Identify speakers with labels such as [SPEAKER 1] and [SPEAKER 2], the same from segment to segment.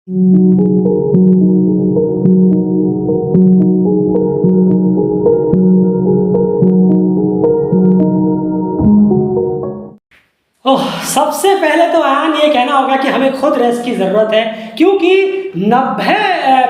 [SPEAKER 1] ओह! सबसे पहले तो आयान ये कहना होगा कि हमें खुद रेस्ट की ज़रूरत है क्योंकि 90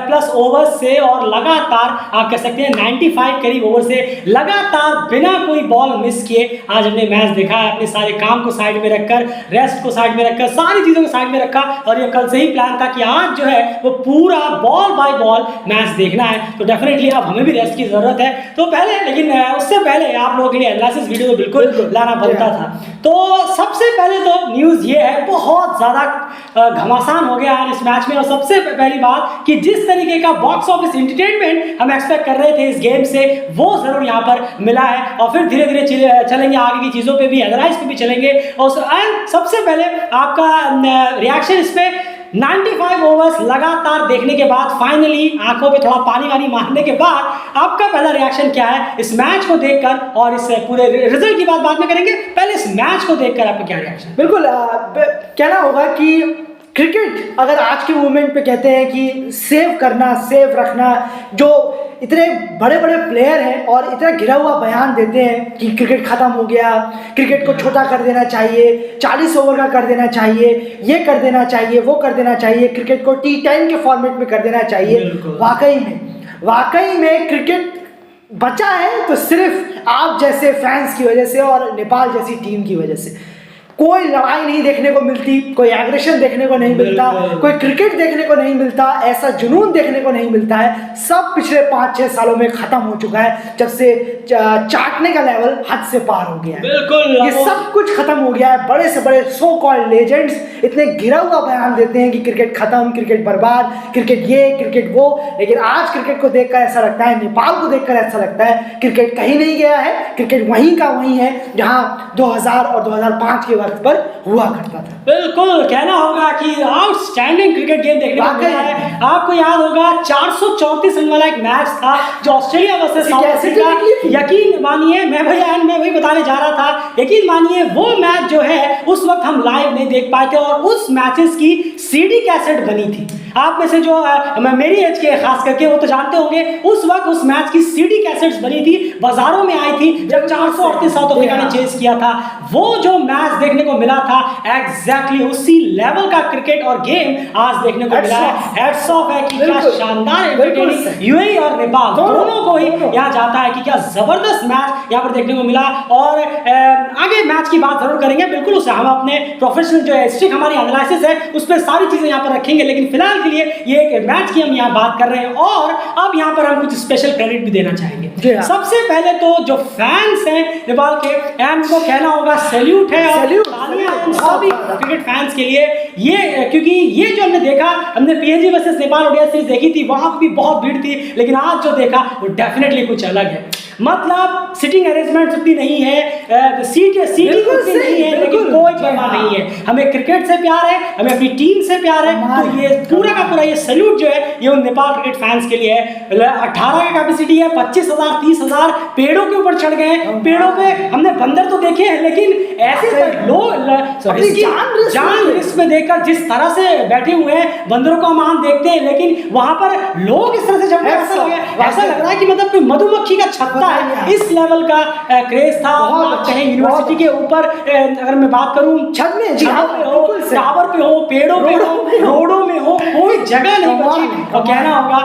[SPEAKER 1] प्लस ओवर्स से और लगातार आप कह सकते हैं 95 करीब ओवर से लगातार बिना कोई बॉल मिस किए आज हमने मैच देखा है। अपने सारे काम को साइड में रखकर, रेस्ट को साइड में रखकर, सारी चीज़ों को साइड में रखा और ये कल से ही प्लान था कि आज जो है वो पूरा बॉल बाय बॉल मैच देखना है। तो डेफिनेटली अब हमें भी रेस्ट की ज़रूरत है। तो पहले लेकिन उससे पहले आप लोगों के लिए एनालिसिस वीडियो तो बिल्कुल लाना बनता था। तो सबसे पहले तो न्यूज़ ये है, बहुत ज़्यादा घमासान हो गया है इस मैच में। और सबसे पहली बात कि जिस तरीके का बॉक्स ऑफिस एंटरटेनमेंट हम एक्सपेक्ट कर रहे थे इस गेम से, वो ज़रूर यहाँ पर मिला है। और फिर धीरे धीरे चलेंगे आगे की चीज़ों पे भी, एनालाइज पे भी चलेंगे। और सबसे पहले आपका रिएक्शन इस पर 95 ओवर्स लगातार देखने के बाद फाइनली आंखों पे थोड़ा पानी वानी मारने के बाद आपका पहला रिएक्शन क्या है इस मैच को देखकर? और इस पूरे रिजल्ट की बात बाद में करेंगे, पहले इस मैच को देखकर आपका क्या रिएक्शन?
[SPEAKER 2] बिल्कुल कहना होगा कि क्रिकेट अगर आज के मूवमेंट पे कहते हैं कि सेव करना, सेव रखना, जो इतने बड़े बड़े प्लेयर हैं और इतना घिरा हुआ बयान देते हैं कि क्रिकेट ख़त्म हो गया, क्रिकेट को छोटा कर देना चाहिए, 40 ओवर का कर देना चाहिए, ये कर देना चाहिए, वो कर देना चाहिए, क्रिकेट को T10 के फॉर्मेट में कर देना चाहिए। वाकई में क्रिकेट बचा है तो सिर्फ आप जैसे फैंस की वजह से और नेपाल जैसी टीम की वजह से। कोई लड़ाई नहीं देखने को मिलती, कोई एग्रेशन देखने को नहीं मिलता, कोई क्रिकेट देखने को नहीं मिलता, ऐसा जुनून देखने को नहीं मिलता है। सब पिछले 5-6 सालों में खत्म हो चुका है, जब से चाटने का लेवल हद से पार हो गया है।
[SPEAKER 1] बिल्कुल,
[SPEAKER 2] ये सब कुछ खत्म हो गया है। बड़े से बड़े सो कॉल्ड लेजेंड्स इतने घिरा हुआ बयान देते हैं कि क्रिकेट खत्म, क्रिकेट बर्बाद, क्रिकेट ये, क्रिकेट वो। लेकिन आज क्रिकेट को देखकर ऐसा लगता है, नेपाल को देखकर ऐसा लगता है क्रिकेट कहीं नहीं गया है, क्रिकेट वहीं का वहीं है जहाँ 2000 और 2005 के पर हुआ करता था।
[SPEAKER 1] बिल्कुल, कहना होगा कि आउटस्टैंडिंग क्रिकेट गेम देखने को मिला है। आपको याद होगा 434 रन वाला एक मैच था जो ऑस्ट्रेलिया वर्सेस साउथ अफ्रीका। यकीन मानिए, मैं वही बताने जा रहा था, यकीन मानिए वो मैच जो है उस वक्त हम लाइव नहीं देख पाए थे और उस मैचेस की सीडी कैसेट बनी थी। आप में से जो मेरी एज के खास करके वो तो जानते होंगे, उस वक्त उस मैच की सीडी कैसेट्स बनी थी, बाजारों में आई थी जब 438 साउथ अफ्रीका ने चेस किया था। वो जो मैच देखने को मिला था एग्जैक्टली उसी लेवल का क्रिकेट और गेम आज देखने को मिला है। हेड्स ऑफ है कि क्या शानदार एंटरटेनिंग यूएई और नेपाल दोनों को ही यहाँ जाता है कि क्या जबरदस्त मैच यहाँ पर देखने को मिला। और आगे मैच की बात जरूर करेंगे, बिल्कुल उसे हम अपने प्रोफेशनल जो है स्ट्रिक्ट हमारी एनालिसिस है उस पर सारी चीजें यहाँ पर रखेंगे। लेकिन फिलहाल के लिए ये एक मैच की हम यहाँ बात कर रहे हैं और अब यहाँ पर हम कुछ स्पेशल क्रेडिट भी देना चाहेंगे। सबसे पहले तो जो फैंस हैं नेपाल के, उनको कहना होगा सैल्यूट है और सभी क्रिकेट फैंस के लिए ये, क्योंकि ये जो हमने देखा, हमने PNG versus Nepal ODI series देखी थी, वहां भी बहुत भीड़ थी, लेकिन आज जो देखा वो डेफिनेटली कुछ अलग है। मतलब सिटिंग अरेंजमेंट उतनी नहीं है, सीटिंग उतनी नहीं है, लेकिन कोई परवाह नहीं है। हमें क्रिकेट से प्यार है, हमें अपनी टीम से प्यार है। तो ये पूरा का पूरा ये सैल्यूट जो है ये उन नेपाल क्रिकेट फैंस के लिए है। 18 का कैपेसिटी है, 25,000 30,000 पेड़ों के ऊपर चढ़ गए। पेड़ों पे हमने बंदर तो देखे हैं, लेकिन ऐसे लोग जान रिस्क में देखकर जिस तरह से बैठे हुए हैं, बंदरों को हम देखते हैं, लेकिन वहां पर लोग इस तरह से जब ऐसा लग रहा है कि मतलब कोई मधुमक्खी का छत्ता है, इस लेवल का क्रेज था। कहीं यूनिवर्सिटी के ऊपर अगर मैं बात करूं, छत में हो, टावर पे हो, पेड़ों पे हो, रोडों में हो, कोई जगह नहीं बची। और कहना होगा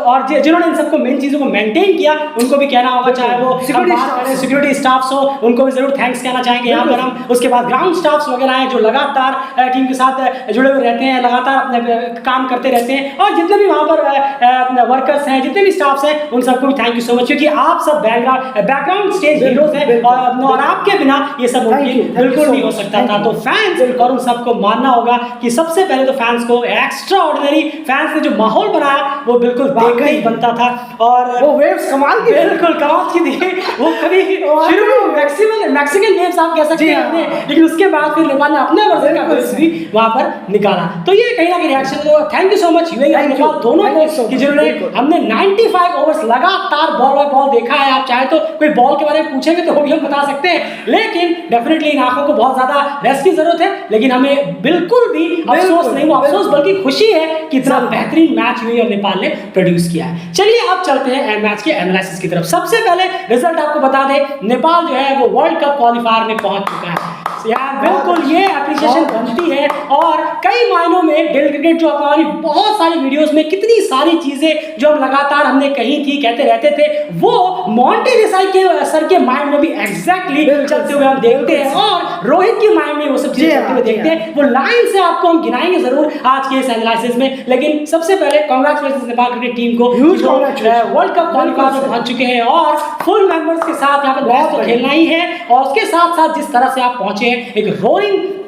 [SPEAKER 1] और जिन्होंने इन सबको मेन चीजों को मेंटेन किया उनको भी कहना होगा, चाहे वो सिक्योरिटी स्टाफ्स हो, उनको भी जरूर थैंक्स कहना चाहेंगे यहाँ पर हम। उसके बाद ग्राउंड स्टाफ्स वगैरह हैं जो लगातार टीम के साथ जुड़े हुए रहते हैं, लगातार अपने काम करते रहते हैं। और जितने भी वहाँ पर वर्कर्स हैं, जितने भी स्टाफ्स हैं, उन सबको भी थैंक यू सो मच, क्योंकि आप सब बैकग्राउंड स्टेज हीरोज हैं और आपके बिना ये सब बिल्कुल नहीं हो सकता था। तो फैंस और उन सबको मानना होगा कि सबसे पहले तो फैंस को एक्स्ट्रा ऑर्डिनरी, फैंस ने जो माहौल बनाया वो बिल्कुल देखना ही बनता था। और
[SPEAKER 2] वो वेव्स कमाल की,
[SPEAKER 1] बिल्कुल कमाल की थी। वो कभी शुरू में मैक्सिकन वेव्स आप कह सकते हैं, लेकिन उसके बाद फिर नेपाल ने अपने वर्जन का वेव्स भी वहां पर निकाला। तो ये कहीं ना कहीं रिएक्शन, तो thank you so much UAE और नेपाल दोनों को कि जिन्होंने हमने 95 ओवर्स लगातार बॉल बॉय बॉल देखा है, आप चाहे तो कोई बॉल के बारे में पूछेंगे तो वो भी हम बता सकते हैं, लेकिन डेफिनेटली इन आंखों को बहुत ज्यादा रेस्ट की जरूरत है। लेकिन हमें बिल्कुल भी अफसोस नहीं, वो अफसोस बल्कि खुशी है कि इतना बेहतरीन मैच यूएई और नेपाल ने प्रोड्यूस किया है। चलिए अब चलते हैं मैच के एनालिसिस की तरफ। सबसे पहले रिजल्ट आपको बता दें, नेपाल जो है वो वर्ल्ड कप क्वालिफायर में पहुंच चुका है। यार बिल्कुल ये एप्रिसिएशन बनती है, और कई मायनों में डेल क्रिकेट जो हमारी बहुत सारी वीडियोस में कितनी सारी चीजें जो हम लगातार हमने कही थी, कहते रहते थे, वो मोंटी देसाई के सर के माइंड में भी एग्जैक्टली चलते हुए हम देखते हैं, और रोहित के माइंड में वो सब चीजें चलते हुए देखते हैं। वो लाइन से आपको हम गिनाएंगे जरूर आज के इस एनालिसिस में। लेकिन सबसे पहले कांग्रेचुलेशंस नेपाल क्रिकेट टीम को, वर्ल्ड कप क्वालिफायर में पहुंच चुके हैं और फुल मेंबर्स के साथ यहाँ पर मैच तो खेलना ही है, और उसके साथ साथ जिस तरह से आप पहुंचे एक रोलिंग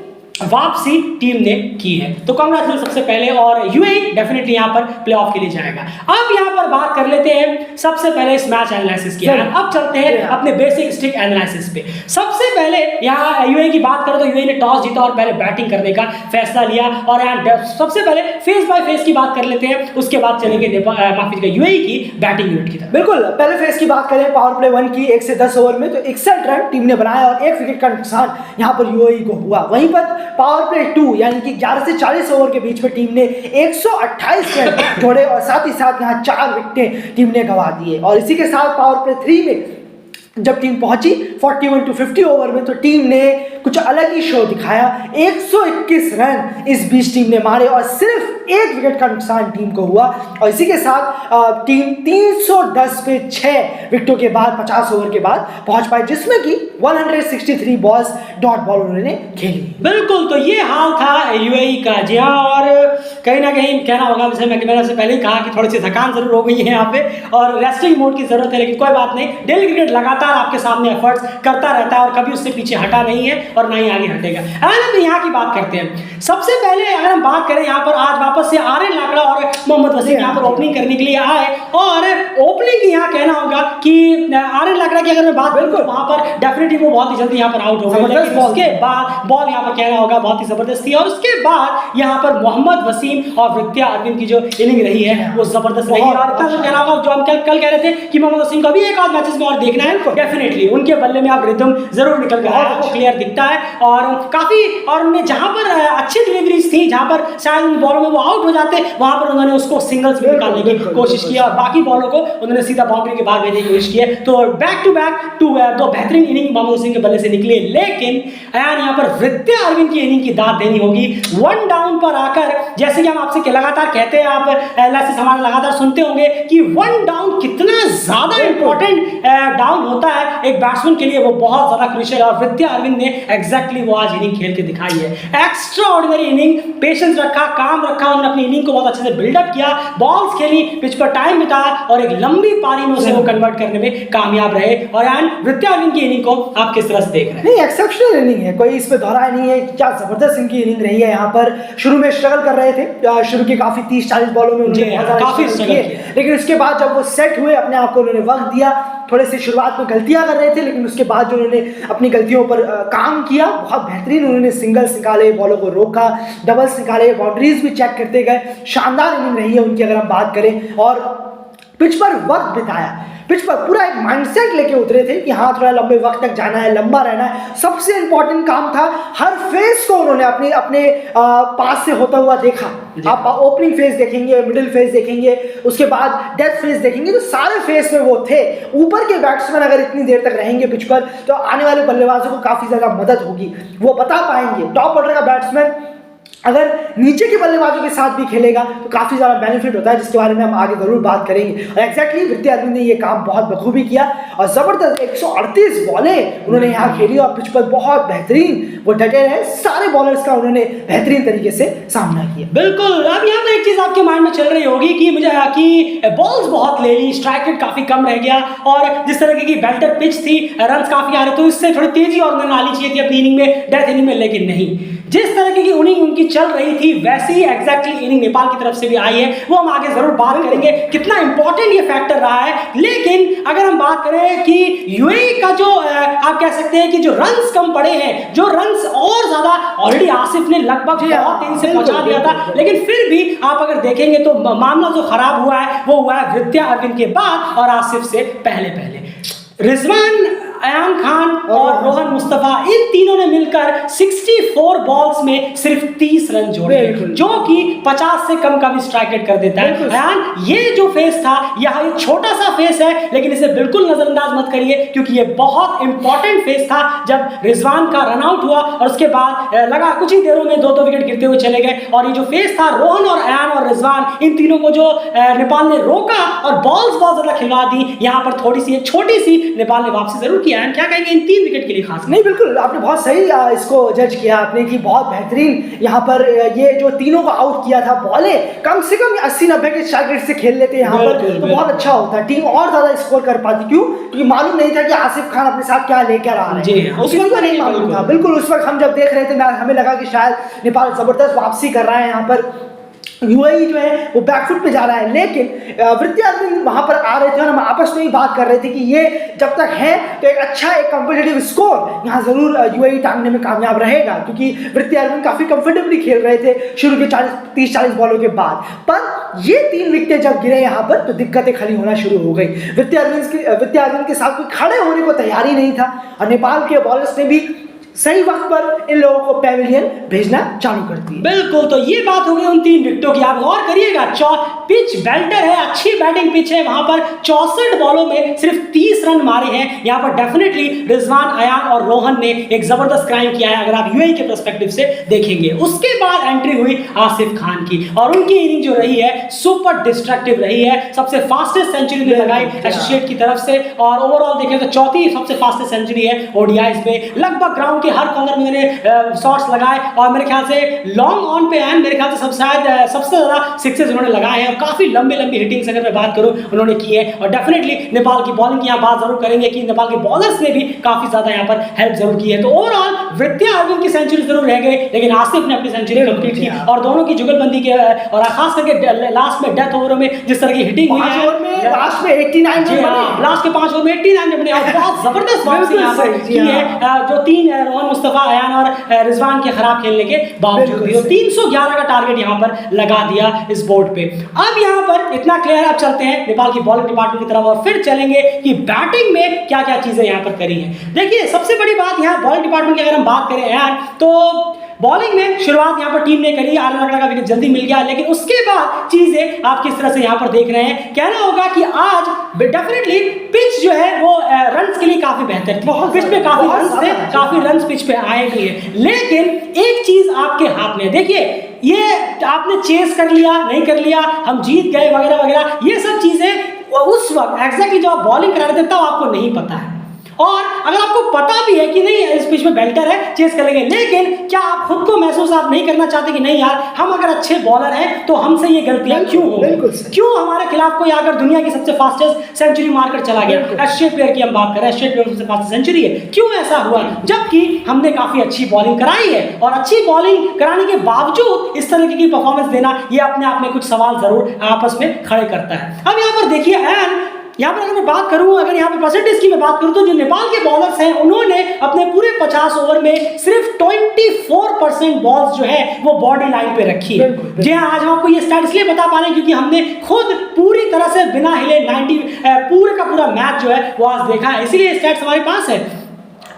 [SPEAKER 1] वापसी टीम ने की है, तो कांग्रेचुलेशन सबसे पहले। और यूएई डेफिनेटली यहाँ पर प्लेऑफ के लिए जाएगा। अब यहाँ पर बात कर लेते हैं सबसे पहले इस मैच एनालिसिस की। अब चलते हैं अपने बेसिक स्टिक एनालिसिस पे। सबसे पहले यहाँ यूएई की बात करें तो यूएई ने टॉस जीता और पहले बैटिंग करने का फैसला लिया, और यहाँ सबसे पहले फेस बाय फेस की बात कर लेते हैं, उसके बाद चलेंगे यूएई की बैटिंग यूनिट की तरफ।
[SPEAKER 2] बिल्कुल, पहले फेस की बात करें पावर प्ले 1 की 1 से 10 ओवर में तो 61 रन टीम ने बनाया और 1 विकेट का नुकसान यहाँ पर यूएई को हुआ। वहीं पर पावर प्ले 2 यानी कि 11 से 40 ओवर के बीच में टीम ने 128 रन जोड़े और साथ ही साथ यहाँ 4 विकेटें टीम ने गंवा दिए। और इसी के साथ पावर प्ले 3 में जब टीम पहुंची 41 to 50 ओवर में तो टीम ने कुछ अलग ही शो दिखाया। 121 रन इस बीच टीम ने मारे और सिर्फ 1 विकेट का नुकसान टीम को हुआ। और इसी के साथ टीम 310 पे 6 विकेटों के बाद 50 ओवर के बाद पहुंच पाई, जिसमें कि 163 बॉल्स डॉट बॉल उन्होंने खेली।
[SPEAKER 1] बिल्कुल, तो ये हाल था यूएई का। जी हाँ, और कहीं ना कहीं कहना होगा, जैसे मैंने आपसे पहले ही कहा कि थोड़ी सी थकान जरूर हो गई है यहाँ पे और रेस्टिंग मोड की जरूरत है, लेकिन कोई बात नहीं। डेल क्रिकेट लगातार आपके सामने एफर्ट्स करता रहता है और कभी उससे पीछे हटा नहीं है और ना ही आगे हटेगा। हम यहाँ की बात करते हैं। सबसे पहले अगर हम बात करें यहाँ पर आज वापस से आर्यन लाकड़ा और मोहम्मद वसीम यहाँ पर ओपनिंग करने के लिए आए, और ओपनिंग यहाँ कहना होगा कि आर्यन लाकड़ा की अगर मैं बात करूँ तो वहाँ पर डेफिनेटली वो बहुत ही जल्दी यहाँ पर आउट हो गए, लेकिन उसके बाद बॉल यहाँ पर कहना होगा बहुत ही जबरदस्त थी। और उसके बाद यहाँ पर मोहम्मद वसीम और विद्या अरविंद की जो इनिंग रही है वो जबरदस्त रही। और कहना होगा जो हम कल कह रहे थे कि मोहम्मद वसीम को भी एक आध मैचेस में और देखना है, डेफिनेटली उनके बल्ले में आप रिदम जरूर निकल कर आया, वो क्लियर दिखता है। और काफी, और उनमें जहां पर अच्छी डिलीवरीज थी, जहां पर शायद उन बॉलों में वो आउट हो जाते, वहां पर उन्होंने उसको सिंगल्स में निकालने की कोशिश की और बाकी बॉलों को उन्होंने सीधा बाउंड्री के बाहर भेजने की कोशिश की है। तो बैक टू बैक दो बेहतरीन इनिंग मोहम्मद वसीम के बल्ले से निकले, लेकिन यहाँ पर विद्या अरविंद की इनिंग की दाद देनी होगी। 1 डाउन पर आकर, जैसे कि हम आपसे लगातार कहते हैं, आप एनालिसिस हमारा लगातार सुनते होंगे कि 1 डाउन कितना ज्यादा इंपॉर्टेंट डाउन होता है एक बैट्समैन के लिए, वो बहुत ज्यादा क्रूशियल है। और विद्या अरविंद ने एग्जैक्टली वो आज इनिंग खेल के दिखाई है। एक्स्ट्रा ऑर्डिनरी इनिंग, पेशेंस रखा, काम रखा, उन्होंने अपनी इनिंग को बहुत अच्छे से बिल्डअप किया, बॉल्स खेली, पिच पर टाइम बिताया और एक लंबी पारी में उसे वो कन्वर्ट करने में कामयाब रहे। और विद्या अरविंद की इनिंग को आप किस तरह से देख रहे हैं?
[SPEAKER 2] नहीं, एक्सेप्शनल इनिंग है, कोई इसमें दोहराया नहीं है। क्या जबरदस्त इनकी इनिंग रही है। यहाँ पर शुरू में स्ट्रगल कर रहे थे, शुरू के काफी 30-40 बॉलों में उन्होंने
[SPEAKER 1] काफी स्ट्रगल किया,
[SPEAKER 2] लेकिन उसके बाद जब वो सेट हुए, अपने आप को उन्होंने वक्त दिया। थोड़े से शुरुआत में गलतियां कर रहे थे, लेकिन उसके बाद जो उन्होंने अपनी गलतियों पर काम किया, बहुत बेहतरीन उन्होंने सिंगल्स निकाले, बॉलों को रोका, डबल्स निकाले, बाउंड्रीज भी चेक करते गए। शानदार इनिंग रही है उनकी अगर हम बात करें। और पिच पर वक्त बिताया, पिच पर पूरा एक माइंडसेट लेके उतरे थे कि हाँ थोड़ा लंबे वक्त तक जाना है, लंबा रहना है। सबसे इंपॉर्टेंट काम था, हर फेज को उन्होंने अपने पास से होता हुआ देखा। आप ओपनिंग फेज देखेंगे, मिडिल फेज देखेंगे, उसके बाद डेथ फेज देखेंगे, तो सारे फेज में वो थे। ऊपर के बैट्समैन अगर इतनी देर तक रहेंगे पिच पर तो आने वाले बल्लेबाजों को काफी ज्यादा मदद होगी, वो बता पाएंगे। टॉप ऑर्डर का बैट्समैन अगर नीचे के बल्लेबाजों के साथ भी खेलेगा तो काफ़ी ज़्यादा बेनिफिट होता है, जिसके बारे में हम आगे ज़रूर बात करेंगे। और एक्जैक्टली विद्या अरविंद ने ये काम बहुत बखूबी किया और ज़बरदस्त 138 बॉलें उन्होंने यहाँ खेली और पिच पर बहुत बेहतरीन वो डटे रहे। सारे बॉलर्स का उन्होंने बेहतरीन तरीके से सामना किया।
[SPEAKER 1] बिल्कुल, अब यहाँ पर एक चीज़ आपके माइंड में चल रही होगी कि मुझे कि बॉल्स बहुत ले ली, स्ट्राइक रेट काफ़ी कम रह गया और जिस तरह की बेल्टर पिच थी, रन काफ़ी आ रहे, तो इससे थोड़ी तेजी और उन्होंने आनी चाहिए थी अपनी इनिंग में, डेथ इनिंग में, लेकिन नहीं। जिस तरह की इनिंग उनकी चल रही थी वैसे ही एग्जैक्टली इनिंग नेपाल की तरफ से भी आई है, वो हम आगे जरूर बात करेंगे कितना इंपॉर्टेंट ये फैक्टर रहा है। लेकिन अगर हम बात करें कि यूएई का जो आप कह सकते हैं कि जो रन्स कम पड़े हैं, जो रन्स और ज्यादा ऑलरेडी आसिफ ने लगभग बहुत तेजी से पहुंचा दिया था, लेकिन फिर भी आप अगर देखेंगे तो मामला जो खराब हुआ है वो हुआ है विद्या अर्विन के बाद और आसिफ से पहले। रिजवान, अयान खान और रोहन मुस्तफा इन तीनों ने मिलकर 64 बॉल्स में सिर्फ 30 रन जोड़े, जो कि 50 से कम का भी स्ट्राइक रेट कर देता है। अयान, ये जो फेस था यह एक छोटा सा फेस है, लेकिन इसे बिल्कुल नजरअंदाज मत करिए क्योंकि ये बहुत इंपॉर्टेंट फेस था। जब रिजवान का रन आउट हुआ और उसके बाद लगा कुछ ही देरों में 2-2 विकेट गिरते हुए चले गए, और ये जो फेस था रोहन और अयान और रिजवान, इन तीनों को जो नेपाल ने रोका और बॉल्स बहुत ज्यादा खिलवा दी, यहाँ पर थोड़ी सी एक छोटी सी नेपाल ने वापसी जरूर की। क्या कहेंगे इन 3 विकेट के लिए खास?
[SPEAKER 2] नहीं, बिल्कुल आपने बहुत सही इसको जज किया आपने कि बहुत बेहतरीन यहाँ पर ये जो तीनों को आउट किया था, बॉलें कम से कम 80-90 के स्ट्राइक रेट से खेल लेते यहाँ पर तो बहुत अच्छा होता, टीम और ज्यादा स्कोर कर पाती। क्यों? क्योंकि मालूम नहीं था कि आसिफ खान अपने साथ क्या लेकर आ रहे हैं, उस वक्त नहीं मालूम था। बिल्कुल उस वक्त हम जब देख रहे थे हमें लगा कि शायद नेपाल जबरदस्त वापसी कर रहा है, यहाँ पर यूएई जो है वो बैकफुट पे जा रहा है। लेकिन विद्या अर्विन वहां पर आ रहे थे और हम आपस में ही बात कर रहे थे कि ये जब तक है तो एक अच्छा एक कॉम्पिटिटिव स्कोर यहाँ जरूर यूएई टांगने में कामयाब रहेगा, क्योंकि विद्या अर्विन काफी कंफर्टेबली खेल रहे थे शुरू के 30-40 बॉलों के बाद। पर ये 3 विकेटें जब गिरे यहाँ पर तो दिक्कतें खड़ी होना शुरू हो गई। विद्या अर्विन के साथ कोई खड़े होने को तैयार ही नहीं था और नेपाल के बॉलर्स ने भी सही वक्त पर इन लोगों को पेविलियन भेजना चालू कर दिया।
[SPEAKER 1] बिल्कुल, तो ये बात हो गई उन 3 विकेटों की। आप गौर करिएगा, पिच बेल्टर है, अच्छी बैटिंग पिच है, वहां पर 64 बॉलों में सिर्फ 30 रन मारे हैं। यहाँ पर डेफिनेटली रिजवान, अयान और रोहन ने एक जबरदस्त क्राइम किया है अगर आप यूएई के पर्सपेक्टिव से देखेंगे। उसके बाद एंट्री हुई आसिफ खान की और उनकी इनिंग जो रही है सुपर डिस्ट्रक्टिव रही है। सबसे फास्टेस्ट सेंचुरी ने लगाई एसोसिएट की तरफ से और ओवरऑल देखें तो चौथी सबसे फास्टेस्ट सेंचुरी है ओडीआईज में। लगभग ग्राउंड के हर कॉर्नर में मैंने शॉट्स लगाए और मेरे ख्याल से लॉन्ग ऑन पे एंड मेरे ख्याल से सबसे ज्यादा सिक्सेस उन्होंने लगाए हैं और काफी लंबी हिटिंग्स अगर मैं बात करूं उन्होंने की है। और डेफिनेटली नेपाल की बॉलिंग की यहाँ बात जरूर करेंगे कि नेपाल के बॉलर्स ने भी काफी ज्यादा यहाँ पर हेल्प जरूर की है। तो ओवरऑल विद्या अर्विन की सेंचुरी जरूर रह गई, लेकिन आसिफ ने अपनी सेंचुरी कंप्लीट की और दोनों की जुगलबंदी के और खास करके लास्ट में डेथ ओवर में जिस तरह की हिटिंग हुई है,
[SPEAKER 2] लास्ट में 89 रन बने,
[SPEAKER 1] लास्ट के 5 ओवर में 89 रन बने और बहुत जबरदस्त वापसी यहाँ पर की है जो 3 रोहन मुस्तफा, अयान और रिजवान के खराब खेलने के बावजूद 311 का टारगेट यहाँ पर लगा दिया इस बोर्ड पे। अब यहाँ पर इतना क्लियर, अब चलते हैं नेपाल की बॉलिंग डिपार्टमेंट की तरफ और फिर चलेंगे कि बैटिंग में क्या क्या चीजें यहाँ पर करी हैं। देखिए सबसे बड़ी बात यहाँ बॉलिंग डिपार्टमेंट की अगर हम बात करें यार तो बॉलिंग में शुरुआत यहाँ पर टीम ने करी, आर्यन रखड़ा का विकेट जल्दी मिल गया, लेकिन उसके बाद चीजें आप किस तरह से यहाँ पर देख रहे हैं। कहना होगा कि आज डेफिनेटली पिच जो है वो रन्स के लिए काफी बेहतर थी, पिच पे काफी रन्स थे, काफी रन्स पिच पे आए भी हैं। लेकिन एक चीज आपके हाथ में, देखिए ये आपने चेस कर लिया नहीं कर लिया, हम जीत गए वगैरह वगैरह, ये सब चीजें उस वक्त एग्जैक्टली जब आप बॉलिंग करा रहे थे तब आपको नहीं पता है। और अगर आपको पता भी है कि नहीं इस पिच में बेल्टर है, चेस कर लेंगे, लेकिन क्या आप खुद को महसूस आप नहीं करना चाहते कि नहीं यार हम अगर अच्छे बॉलर हैं तो हमसे ये गलतियां क्यों हो, क्यों हमारे खिलाफ कोई अगर दुनिया की सबसे फास्टेस्ट सेंचुरी मारकर चला गया, एसोसिएट प्लेयर की हम बात करें, एसोसिएट प्लेयर सबसे फास्टेस्ट सेंचुरी है, क्यों ऐसा हुआ जबकि हमने काफी अच्छी बॉलिंग कराई है। और अच्छी बॉलिंग कराने के बावजूद इस तरह की परफॉर्मेंस देना ये अपने आप में कुछ सवाल जरूर आपस में खड़े करता है। अब यहाँ पर देखिए यहाँ पर अगर मैं बात करूं, अगर यहाँ पे परसेंटेज की मैं बात करूं तो जो नेपाल के बॉलर्स हैं उन्होंने अपने पूरे 50 ओवर में सिर्फ 24% बॉल्स जो है वो बॉडी लाइन पे रखी है। जी हाँ, आज हम आपको ये स्टैट इसलिए बता पा रहे हैं क्योंकि हमने खुद पूरी तरह से बिना हिले 90 पूरे का पूरा मैच जो है वो आज देखा है, इसीलिए स्टैट्स हमारे पास है।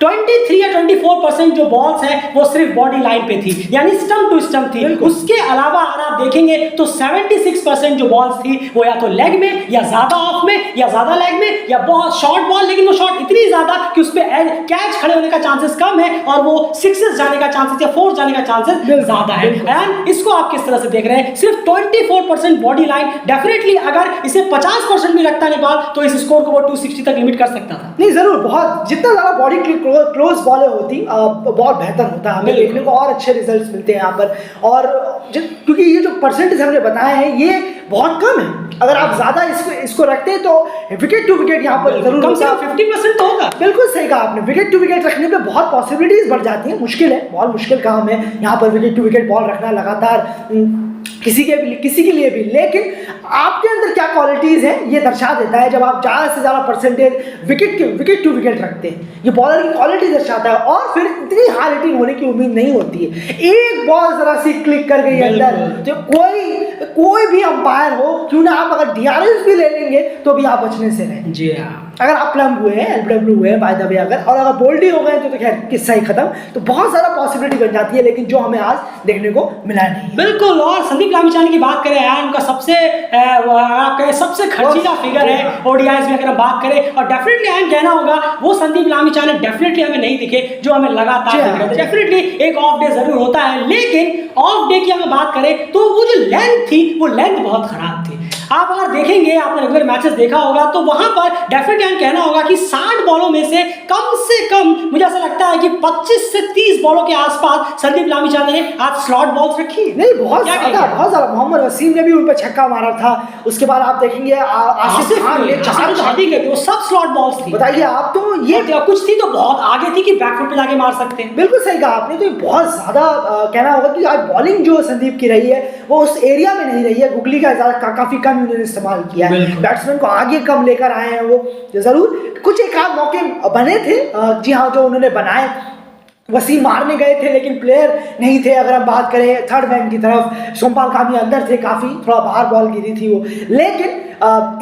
[SPEAKER 1] 23 या 24% जो बॉल्स हैं वो सिर्फ बॉडी लाइन पे थी, यानी स्टंप टू स्टंप थी। उसके अलावा अगर आप देखेंगे तो 76% जो बॉल्स थी वो या तो लेग में या ज्यादा ऑफ में या ज्यादा लेग में या बहुत शॉर्ट बॉल, लेकिन वो शॉर्ट इतनी ज्यादा कि उस पर कैच खड़े होने का चांसेस कम है और वो सिक्सेस जाने का चांसेस या फोर्स जाने का चांसेस ज्यादा है। एंड इसको आप किस तरह से देख रहे हैं, सिर्फ 24% बॉडी लाइन। डेफिनेटली अगर इसे 50% भी रखता नेपाल तो इस स्कोर को वो 260 तक लिमिट कर सकता था।
[SPEAKER 2] नहीं जरूर, बहुत जितना ज्यादा बॉडी क्लोज बॉलें होती बहुत बेहतर होता है, हमें देखने को और अच्छे रिजल्ट्स मिलते हैं यहाँ पर। और क्योंकि ये जो परसेंटेज हमने बताए हैं ये बहुत कम है, अगर आप ज़्यादा इसको रखते हैं तो विकेट टू विकेट यहाँ पर जरूर
[SPEAKER 1] कम से कम 50% तो होगा।
[SPEAKER 2] बिल्कुल सही कहा आपने, विकेट टू विकेट रखने पे बहुत पॉसिबिलिटीज बढ़ जाती है। मुश्किल है, बहुत मुश्किल काम है यहाँ पर विकेट टू विकेट बॉल रखना लगातार किसी के लिए भी। लेकिन आपके अंदर क्या क्वालिटीज हैं ये दर्शा देता है जब आप ज़्यादा से ज़्यादा परसेंटेज विकेट टू विकेट रखते हैं। ये बॉलर की क्वालिटी दर्शाता है और फिर इतनी हाई रेटिंग होने की उम्मीद नहीं होती है। एक बॉल जरा सी क्लिक कर गई अंदर, तो कोई भी अंपायर हो क्यों ना, आप अगर DRS भी ले लेंगे तो भी आप बचने से रहें।
[SPEAKER 1] जी हाँ,
[SPEAKER 2] अगर आप प्लम हुए हैं, LBW हुए हैं बाय द वे, अगर बोल्डी हो गए तो खैर किस्सा ही खत्म। तो बहुत सारा पॉसिबिलिटी बन जाती है, लेकिन जो हमें आज देखने को मिला नहीं है।
[SPEAKER 1] बिल्कुल। और संदीप लामिछाने की बात करें यार, उनका सबसे खर्चीला फिगर है ODIs में अगर हम बात करें, और डेफिनेटली आयन कहना होगा वो संदीप लामिछाने डेफिनेटली हमें नहीं दिखे जो हमें लगातार दिख रहे थे। डेफिनेटली एक ऑफ डे जरूर होता है, लेकिन ऑफ डे की अगर बात करें तो वो जो लेंथ थी वो लेंथ बहुत खराब थी। आप अगर देखेंगे, आपने रेगुलर मैचेस देखा होगा तो वहां पर डेफिनेटली कहना होगा कि 60 बॉलों में से कम मुझे ऐसा लगता है कि 25 से 30 बॉलों के आसपास संदीप लामिछाने ने आज स्लॉट बॉल्स रखी।
[SPEAKER 2] नहीं, बहुत ज्यादा। मोहम्मद वसीम ने भी उन पर छक्का मारा था। उसके बाद आप देखेंगे आसिफ खान ने 4
[SPEAKER 1] शादी के, वो सब स्लॉट बॉल्स थी।
[SPEAKER 2] बताइए आप, तो ये
[SPEAKER 1] कुछ थी तो बहुत आगे थी कि बैकफुट पे जाके मार सकते हैं।
[SPEAKER 2] बिल्कुल सही कहा आपने। तो ये बहुत ज्यादा कहना होगा कि आज बॉलिंग जो संदीप की रही है वो उस एरिया में नहीं रही है। गुगली का काफी कम उन्होंने इस्तेमाल किया है, बैट्समैन को आगे कम लेकर आए हैं वो। जरूर कुछ एक आध मौके बने थे, जी हाँ, जो उन्होंने बनाए। वसीम मारने गए थे लेकिन प्लेयर नहीं थे। अगर हम बात करें थर्ड मैन की तरफ, सोमपाल कामी अंदर थे, काफी थोड़ा बाहर बॉल गिरी थी वो। लेकिन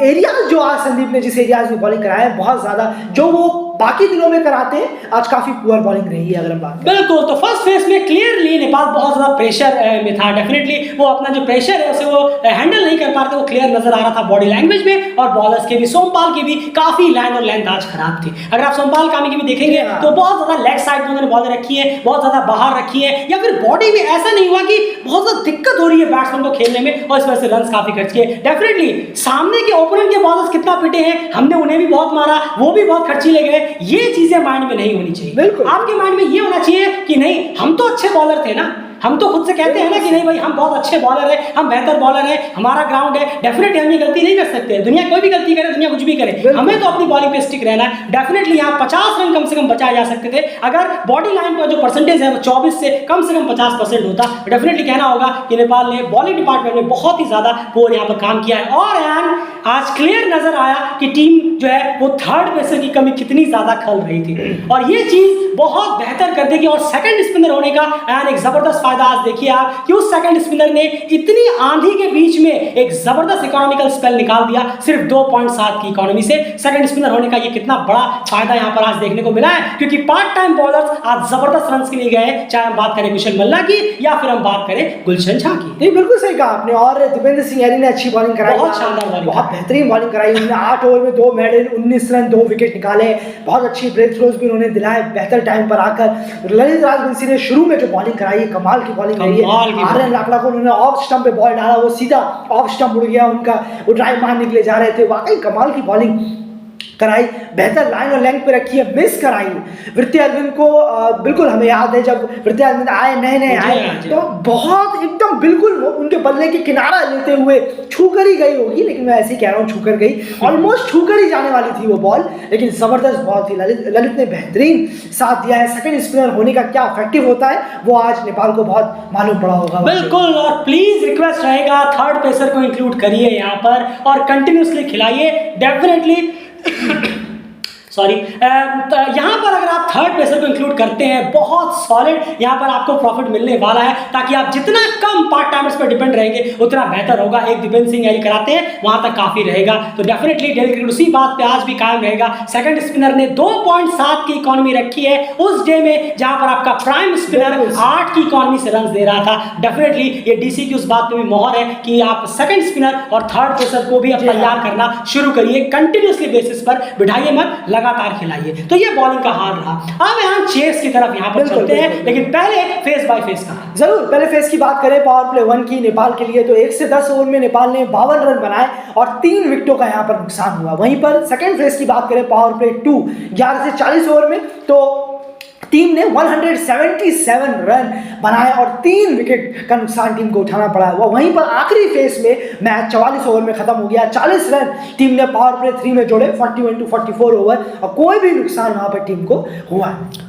[SPEAKER 2] एरियाज जो आज संदीप ने जिस एरियाज में बॉलिंग कराया है बहुत ज्यादा, जो वो बाकी दिनों में कराते हैं, आज काफी पुअर बॉलिंग रही है अगर हम बात करें।
[SPEAKER 1] बिल्कुल। तो फर्स्ट फेज में क्लियरली नेपाल बहुत ज्यादा प्रेशर में था। डेफिनेटली वो अपना जो प्रेशर है उसे वो हैंडल नहीं कर पा रहे थे, वो क्लियर नजर आ रहा था बॉडी लैंग्वेज में, और बॉलर्स के भी, सोमपाल की भी काफी लाइन और लेंथ आज खराब थी। अगर आप सोमपाल कामी की भी देखेंगे तो बहुत ज्यादा लेग साइड में उन्होंने बॉल रखी है, बहुत ज्यादा बाहर रखी है, या फिर बॉडी में ऐसा नहीं हुआ कि बहुत ज्यादा दिक्कत हो रही है बैट्समैन को खेलने में और इस वजह से रन काफी खर्च किए। डेफिनेटली सामने के ओपोनेंट के बॉलर्स कितना पिटे हैं, हमने उन्हें भी बहुत मारा, वो भी बहुत खर्चीले गए। ये चीजें माइंड में नहीं होनी चाहिए।
[SPEAKER 2] बिल्कुल।
[SPEAKER 1] आपके माइंड में ये होना चाहिए कि नहीं, हम तो अच्छे बॉलर थे ना, हम तो खुद से कहते हैं ना कि नहीं भाई हम बहुत अच्छे बॉलर हैं, हम बेहतर बॉलर हैं, हमारा ग्राउंड है। डेफिनेटली हम ये गलती नहीं कर सकते, दुनिया कोई भी गलती करे, दुनिया कुछ भी करे, हमें तो अपनी बॉलिंग पे स्टिक रहना है। डेफिनेटली यहाँ 50 रन कम से कम बचाए जा सकते थे अगर बॉडी लाइन का जो परसेंटेज है वो 24 से कम 50% होता। डेफिनेटली कहना होगा कि नेपाल ने बॉलिंग डिपार्टमेंट में बहुत ही ज्यादा पुअर यहाँ पर काम किया है। और यार आज क्लियर नजर आया कि टीम जो है वो थर्ड पेसर की कमी कितनी ज्यादा खल रही थी, और ये चीज बहुत बेहतर कर देगी। और सेकंड स्पिनर होने का यार एक जबरदस्त फायदा आज देखिए आप कि उस सेकंड स्पिनर ने इतनी आंधी के बीच में एक जबरदस्त इकोनॉमिकल स्पेल निकाल दिया, सिर्फ 2.7 की इकोनॉमी से। सेकंड स्पिनर होने का ये कितना बड़ा फायदा यहाँ पर आज देखने को मिला है, क्योंकि पार्ट टाइम बॉलर्स आज जबरदस्त रन के लिए गए, चाहे हम बात करें कुशल मल्ला की या फिर हम बात करें गुलशन झा की।
[SPEAKER 2] नहीं, बिल्कुल सही कहा आपने। और दीपेंद्र सिंह यारी ने अच्छी बॉलिंग कराई,
[SPEAKER 1] बहुत शानदार बॉलिंग,
[SPEAKER 2] बहुत बेहतरीन बॉलिंग कराई। उन्होंने 8 ओवर में 2 मेडल, 19 रन, 2 विकेट निकाले। बहुत अच्छी ब्रेक थ्रोज भी उन्होंने दिलाए बेहतर टाइम पर आकर। ललित राजवंशी ने शुरू में जो बॉलिंग कराई है, कमाल की बॉलिंग रही है। आर्यन लाकड़ा को उन्होंने ऑफ स्टंप पे बॉल डाला, वो सीधा ऑफ स्टंप उड़ गया उनका, वो ड्राइव मारने के लिए जा रहे थे। वाकई कमाल की बॉलिंग कराई, बेहतर लाइन और लेंथ पे रखी है, मिस कराई। वृत्ति अरविंद को बिल्कुल हमें याद है जब वृत्ति अरविंद आए, नए आए, तो बहुत एकदम बिल्कुल उनके बल्ले के किनारा लेते हुए छूकर ही गई होगी, लेकिन मैं ऐसे ही कह रहा हूँ, छूकर गई, ऑलमोस्ट छूकर ही जाने वाली थी वो बॉल, लेकिन जबरदस्त बॉल थी। ललित ने बेहतरीन साथ दिया है। सेकंड स्पिनर होने का क्या इफेक्टिव होता है वो आज नेपाल को बहुत मालूम पड़ा होगा।
[SPEAKER 1] बिल्कुल। और प्लीज रिक्वेस्ट रहेगा थर्ड पेसर को इंक्लूड करिए यहाँ पर और कंटिन्यूसली खिलाइए। डेफिनेटली सॉरी, यहाँ पर अगर आप थर्ड पेसर को इंक्लूड करते हैं, बहुत सॉलिड यहाँ पर आपको प्रॉफिट मिलने वाला है, ताकि आप जितना कम पार्ट टाइमर्स पर डिपेंड रहेंगे उतना बेहतर होगा। एक दीपेंद्र सिंह यारी कराते हैं वहां तक काफी रहेगा। तो डेफिनेटली डेली क्रिकेट उसी बात पे आज भी कायम रहेगा। सेकंड स्पिनर ने 2.7 की इकोनॉमी रखी है उस डे में जहां पर आपका प्राइम स्पिनर 8 की इकोनॉमी से रन दे रहा था। डेफिनेटली ये डीसी की उस बात पे भी मोहर है कि आप सेकंड स्पिनर और थर्ड पेसर को भी अब तैयार करना शुरू करिए, कंटिन्यूसली बेसिस पर बिठाइए मत, लगातार खिलाइए। तो ये बॉलिंग का हाल रहा। अब यहाँ चेस की तरफ यहाँ पर चलते हैं, लेकिन पहले फेस बाय फेस का
[SPEAKER 2] जरूर। पहले फेस की बात करें पावर प्ले 1 की नेपाल के लिए, तो 1 से 10 ओवर में नेपाल ने 52 रन बनाए और 3 विकेटों का यहाँ पर नुकसान हुआ। वहीं पर सेकंड फेस की बात करें पावर प्ले 2, 11 से 40 ओवर में, तो टीम ने 177 रन बनाए और 3 विकेट का नुकसान टीम को उठाना पड़ा। वहीं पर आखिरी फेस में मैच 44 ओवर में खत्म हो गया। 40 रन टीम ने पावर प्ले 3 में जोड़े, 41 to 44 ओवर, और कोई भी नुकसान वहां पर टीम को हुआ।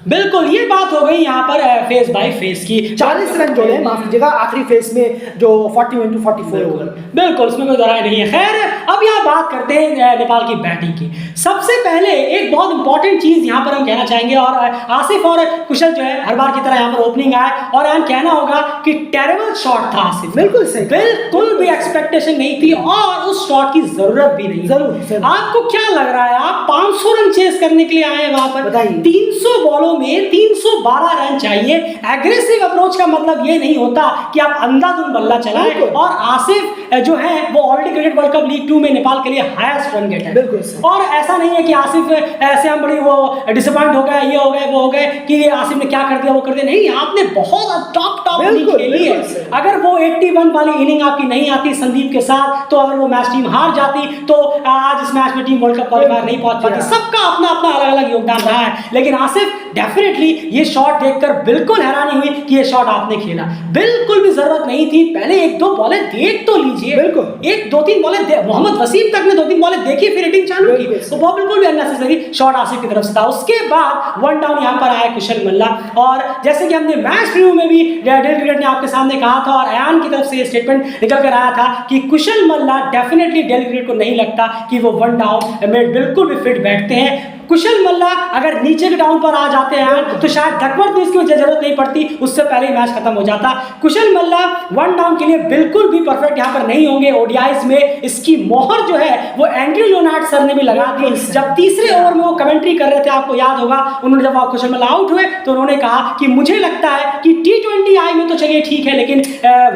[SPEAKER 1] बिल्कुल, ये बात हो गई यहाँ पर फेस बाय फेस की।
[SPEAKER 2] 40 रन जोड़े, माफ कीजिएगा, आखिरी फेस में जो 41 to 44 ओवर।
[SPEAKER 1] बिल्कुल, उसमें कोई दरार नहीं है। खैर, अब यहाँ बात करते हैं नेपाल की बैटिंग की। सबसे पहले एक बहुत इंपॉर्टेंट चीज यहाँ पर हम कहना चाहेंगे, और आसिफ और कुशल जो है हर बार की तरह यहाँ पर ओपनिंग आए, और हम कहना होगा कि टेरेबल शॉट था आसिफ।
[SPEAKER 2] बिल्कुल सही,
[SPEAKER 1] बिल्कुल भी एक्सपेक्टेशन नहीं थी और उस शॉट की जरूरत भी नहीं।
[SPEAKER 2] जरूर।
[SPEAKER 1] आपको क्या लग रहा है, आप 500 रन चेस करने के लिए आए हैं वहां पर? 300 बॉलों में 312 रन चाहिए। एग्रेसिव अप्रोच का मतलब ये नहीं होता कि आप अंधाधुंध बल्ला चलाएं, और आसिफ जो है वो already cricket world cup league 2 में नेपाल के लिए हाईएस्ट रन गेटर है। और ऐसा नहीं है कि आसिफ ऐसे हम बड़ी वो डिसअपॉइंट हो गए, ये हो गए, वो हो गए, कि आसिफ ने क्या कर दिया, वो कर दिया। नहीं, आपने बहुत टॉप इनिंग खेली है। अगर वो 81 वाली इनिंग आपकी नहीं आती संदीप के साथ, तो अगर वो मैच टीम हार जाती, तो आज इस मैच में टीम वर्ल्ड कप क्वालिफायर नहीं पहुंच पाती। सबका अपना अपना अलग अलग योगदान रहा है, लेकिन आसिफ डेफिनेटली ये शॉट देखकर बिल्कुल हैरानी हुई कि ये शॉट आपने खेला। बिल्कुल भी जरूरत नहीं थी। पहले 1-2 बॉलें देख तो लीजिए,
[SPEAKER 2] बिल्कुल
[SPEAKER 1] 1-2-3 बॉलें मोहम्मद वसीम तक ने 2-3 बॉलें देखी, फिर हिटिंग चालू की, तो वो बिल्कुल भी अननेसेसरी शॉट आसिफ की तरफ से था। उसके बाद 1 डाउन यहाँ पर आया कुशल मल्ला, और जैसे कि हमने मैच रिव्यू में भी डेल क्रिकेट ने आपके सामने कहा था, और अयान की तरफ से ये स्टेटमेंट निकल कर आया था कि कुशल मल्ला डेफिनेटली डेल क्रिकेट को नहीं लगता कि वो 1 डाउन में बिल्कुल भी फिट बैठते हैं। कुशल मल्ला अगर नीचे के डाउन पर आ जाते हैं तो शायद धकमर भी इसकी जरूरत नहीं पड़ती, उससे पहले ही मैच खत्म हो जाता। कुशल मल्ला 1 डाउन के लिए बिल्कुल भी परफेक्ट यहाँ पर नहीं होंगे। ओडीआईज में इसकी मोहर जो है वो एंड्रयू लियोनार्ड सर ने भी लगा दी। जब तीसरे ओवर में वो कमेंट्री कर रहे थे, आपको याद होगा, उन्होंने जब कुशल मल्ला आउट हुए तो उन्होंने कहा कि मुझे लगता है कि T20 आई में तो चलिए ठीक है, लेकिन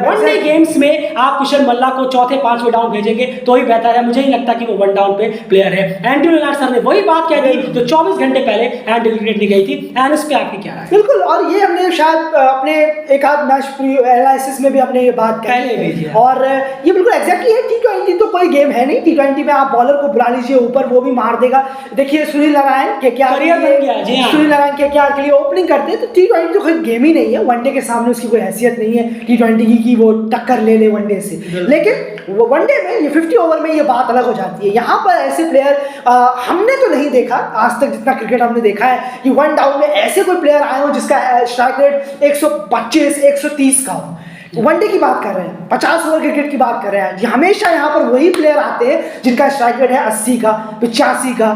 [SPEAKER 1] वनडे गेम्स में आप कुशल मल्ला को चौथे 5वें डाउन भेजेंगे तो ही बेहतर है। मुझे नहीं लगता कि वो 1 डाउन पे प्लेयर है। एंड्रयू लियोनार्ड सर ने वही बात कह दी जो 24 घंटे पहले एंड क्रिकेट ने गई थी। एंड इस पे आपकी क्या राय है?
[SPEAKER 2] बिल्कुल, और ये हमने शायद अपने एक आध मैच एनालिसिस में भी हमने ये बात कही, और ये बिल्कुल एग्जैक्टली है। T20 तो कोई गेम है नहीं। T20 में आप बॉलर को बुला लीजिए ऊपर, वो भी मार देगा। देखिए सुनील नारायण KKR के लिए ओपनिंग करते हैं, तो T20 तो कोई गेम ही नहीं है। वनडे के सामने उसकी कोई हैसियत नहीं है T20 की कि वो टक्कर ले ले वनडे से। लेकिन वनडे में ये 50 ओवर में ये बात अलग हो जाती है। यहाँ पर ऐसे प्लेयर हमने तो नहीं देखा आज तक, जितना क्रिकेट हमने देखा है, कि 1 डाउन में ऐसे कोई प्लेयर आए हो जिसका स्ट्राइक रेट 125-130 का हो। वनडे की बात कर रहे हैं, 50 ओवर क्रिकेट की बात कर रहे हैं। हमेशा यहाँ पर वही प्लेयर आते हैं जिनका स्ट्राइक रेट है 80 का, 85 का,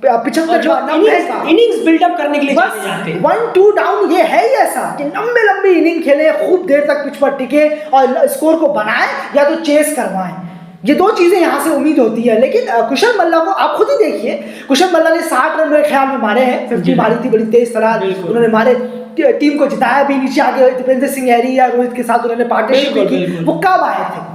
[SPEAKER 2] 75 का, 90 का।
[SPEAKER 1] इनिंग्स बिल्डअप करने के लिए जाते हैं।
[SPEAKER 2] 1-2 डाउन ये है ही ऐसा कि लंबी इनिंग खेले, खूब देर तक पिच पर टिके और स्कोर को बनाए या तो चेस करवाएं। ये 2 चीजें यहाँ से उम्मीद होती है। लेकिन कुशल मल्ला को आप खुद ही देखिए, कुशल मल्ला ने 60 रन मेरे ख्याल में मारे हैं। 50 मारी थी, बड़ी तेज तरह उन्होंने मारे, टीम को जिताया भी। नीचे आगे दीपेंद्र सिंह हैरी या रोहित के साथ उन्होंने पार्टनरशिप की। वो कब आए थे,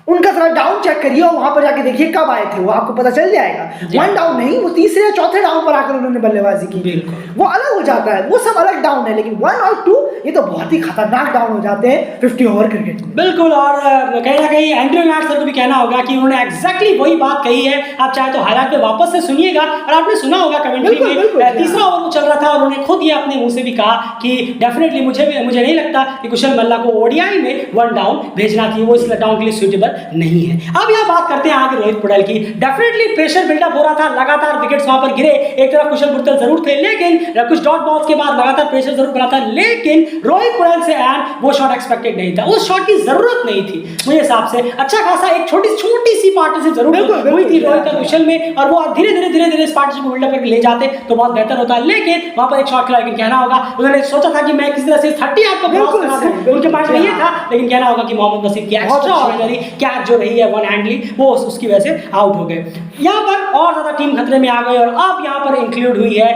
[SPEAKER 2] उनका थोड़ा डाउन चेक करिए और वहां पर जाके देखिए कब आए थे, वो आपको पता चल जाएगा। 1 डाउन नहीं, वो तीसरे या चौथे डाउन पर आकर उन्होंने बल्लेबाजी की, वो अलग हो जाता है। वो सब अलग डाउन है, लेकिन 1 और 2 ये तो बहुत ही खतरनाक डाउन हो जाते हैं 50 ओवर क्रिकेट में।
[SPEAKER 1] बिल्कुल, और कहीं ना कहीं एंड्रयू लियोनार्ड सर को भी कहना होगा कि उन्होंने एग्जैक्टली वही बात कही है। आप चाहे तो हाईलाइट पे वापस से सुनिएगा, और आपने सुना होगा कमेंट्री में तीसरा ओवर वो चल रहा था और उन्होंने खुद ये अपने मुंह से भी कहा कि डेफिनेटली मुझे नहीं लगता कि कुशल मल्ला को ओडीआई में 1 डाउन भेजना चाहिए, वो इस डाउन के लिए सूटेबल नहीं है। अब यहाँ बात करते हैं आगे रोहित पटेल की। डेफिनेटली प्रेशर बिल्डअप हो रहा था, लगातार विकेट्स वहां पर गिरे। एक तरफ कुशल बुटल जरूर थे, लेकिन कुछ डॉट बॉल्स के बाद लगातार प्रेशर जरूर बना था, लेकिन रोहित पटेल से वो शॉट एक्सपेक्टेड नहीं था। उस शॉट की जरूरत नहीं थी मुझे हिसाब से। अच्छा खासा एक छोटी सी पार्टनरशिप जरूर हुई थी रोहित और कुशल में, और वो धीरे धीरे इस पार्टनरशिप को बिल्डअप करके ले जाते तो बहुत बेहतर होता। लेकिन वहां पर एक शॉट खिला, लेकिन कहना होगा उन्होंने सोचा था कि मैं किसी तरह से 30 आपको क्रॉस करा दूं, उनके पास में ये था, लेकिन कहना होगा कि मोहम्मद वसीम की एक्स्ट्रा ऑर्डिनरी कैच जो रही है वन हैंडली, वो उसकी वजह से आउट हो गए। यहाँ पर और ज्यादा टीम खतरे में आ गई, और अब यहाँ पर इंक्लूड हुई है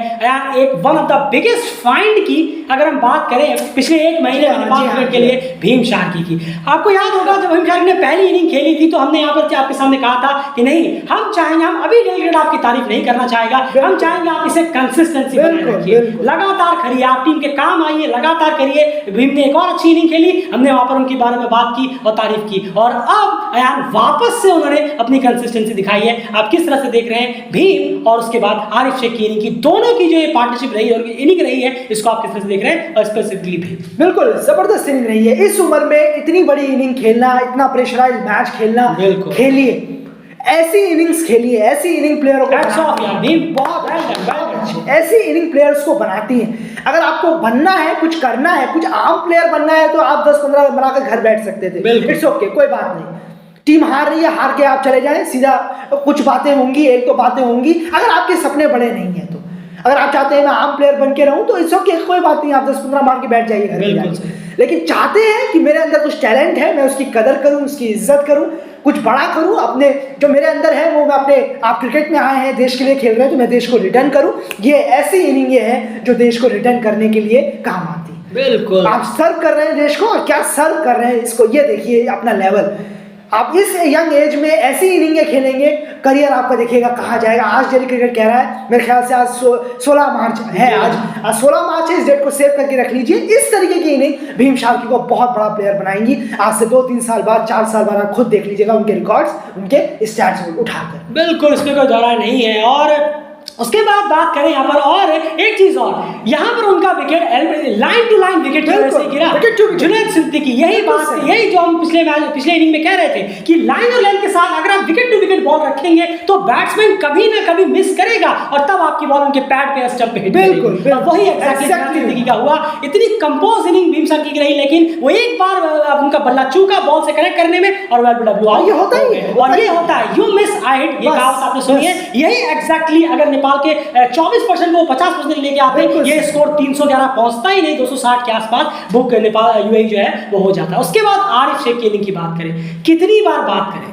[SPEAKER 1] एक one of the biggest find की। अगर हम बात करें पिछले 1 महीने में नेपाल क्रिकेट के लिए भीम शार्की की, आपको याद होगा जब भीम शार्की ने पहली इनिंग खेली थी तो हमने यहाँ पर आपके सामने कहा था कि नहीं, हम चाहेंगे, हम अभी डेलीगेट आपकी तारीफ नहीं करना चाहेगा, हम चाहेंगे आप इसे कंसिस्टेंसी बनाए रखिए, लगातार करिए, आप टीम के काम आइए, लगातार करिए। भीम ने एक और अच्छी इनिंग खेली, हमने वहां पर उनके बारे में बात की और तारीफ की, और अब अब अयान वापस से उन्होंने अपनी कंसिस्टेंसी दिखाई है। आप किस तरह से देख रहे हैं भीम और उसके बाद आरिफ शेख की इनिंग की, दोनों की जो ये पार्टनरशिप रही है और इनिंग रही है, इसको आप किस तरह से देख रहे हैं, और स्पेसिफिकली भीम?
[SPEAKER 2] बिल्कुल जबरदस्त इनिंग रही है। इस उम्र में इतनी बड़ी इनिंग खेलना, इतना प्रेशराइज मैच खेलना, खेलिए ऐसी इनिंग्स खेलिए, ऐसी इनिंग प्लेयरों को बहुत अच्छे ऐसी इनिंग प्लेयर्स को बनाती हैं। अगर आपको बनना है, कुछ करना है, कुछ आम प्लेयर बनना है तो आप 10-15 रन बनाकर घर बैठ सकते थे, इट्स ओके, कोई बात नहीं। टीम हार रही है, हार के आप चले जाएं सीधा, कुछ बातें होंगी, एक तो बातें होंगी। अगर आपके सपने बड़े नहीं है तो, अगर आप चाहते हैं मैं आम प्लेयर बन के रहूं तो इट्स ओके, कोई बात नहीं, आप 10-15 मार के बैठ जाइए घर में। लेकिन चाहते हैं कि मेरे अंदर कुछ टैलेंट है, मैं उसकी कदर करूं, उसकी इज्जत करूं, कुछ बड़ा करूं, अपने जो मेरे अंदर है वो मैं अपने, आप क्रिकेट में आए हैं, देश के लिए खेल रहे हैं तो मैं देश को रिटर्न करूं। ये ऐसी इनिंग है जो देश को रिटर्न करने के लिए काम आती है।
[SPEAKER 1] बिल्कुल,
[SPEAKER 2] आप सर्व कर रहे हैं देश को, और क्या सर्व कर रहे हैं इसको, ये देखिए अपना लेवल। आप इस यंग एज में ऐसी इनिंगें खेलेंगे, करियर आपका देखिएगा कहाँ जाएगा। आज डेली क्रिकेट कह रहा है, मेरे ख्याल से आज 16 मार्च है, आज 16 मार्च है, इस डेट को सेव करके रख लीजिए। इस तरीके की इनिंग भीम शार्की को बहुत बड़ा प्लेयर बनाएंगी। आज से 2-3 साल बाद, 4 साल बाद आप खुद देख लीजिएगा उनके रिकॉर्ड्स, उनके स्टैट्स उठाकर।
[SPEAKER 1] बिल्कुल, इसमें कोई दौरा नहीं है। और उसके बाद बात करें यहाँ पर, और एक चीज और, यहाँ पर उनका wicket line to line wicket गिरा, जुनैद सिद्दीकी। यही बात, यही जो हम पिछले इनिंग में कह रहे थे कि लाइन और लेंथ के साथ अगर आप विकेट टू विकेट बॉल रखेंगे तो बैट्समैन कभी ना कभी मिस करेगा और तब आपकी बॉल उनके पैड पे स्टंप पे हिट करेगी। और वही एग्जैक्टली सिद्दीकी का हुआ। इतनी कंपोज इनिंग भीम शार्की की रही, लेकिन वो एक बार उनका बल्ला चूका बॉल से कनेक्ट करने में और डब्ल्यू आउट होता है। और ये होता है यू मिस आई हिट, ये कहावत आपने सुनी है। यही एग्जैक्टली अगर नेपाल के 24% को 50% लेके आते हैं, ये स्कोर 311 पहुंचता ही नहीं, 260 के आसपास बुक नेपाल यूएई जो है वो हो जाता है। उसके बाद आरिफ शेख की इनिंग की बात करें, कितनी बार बात करें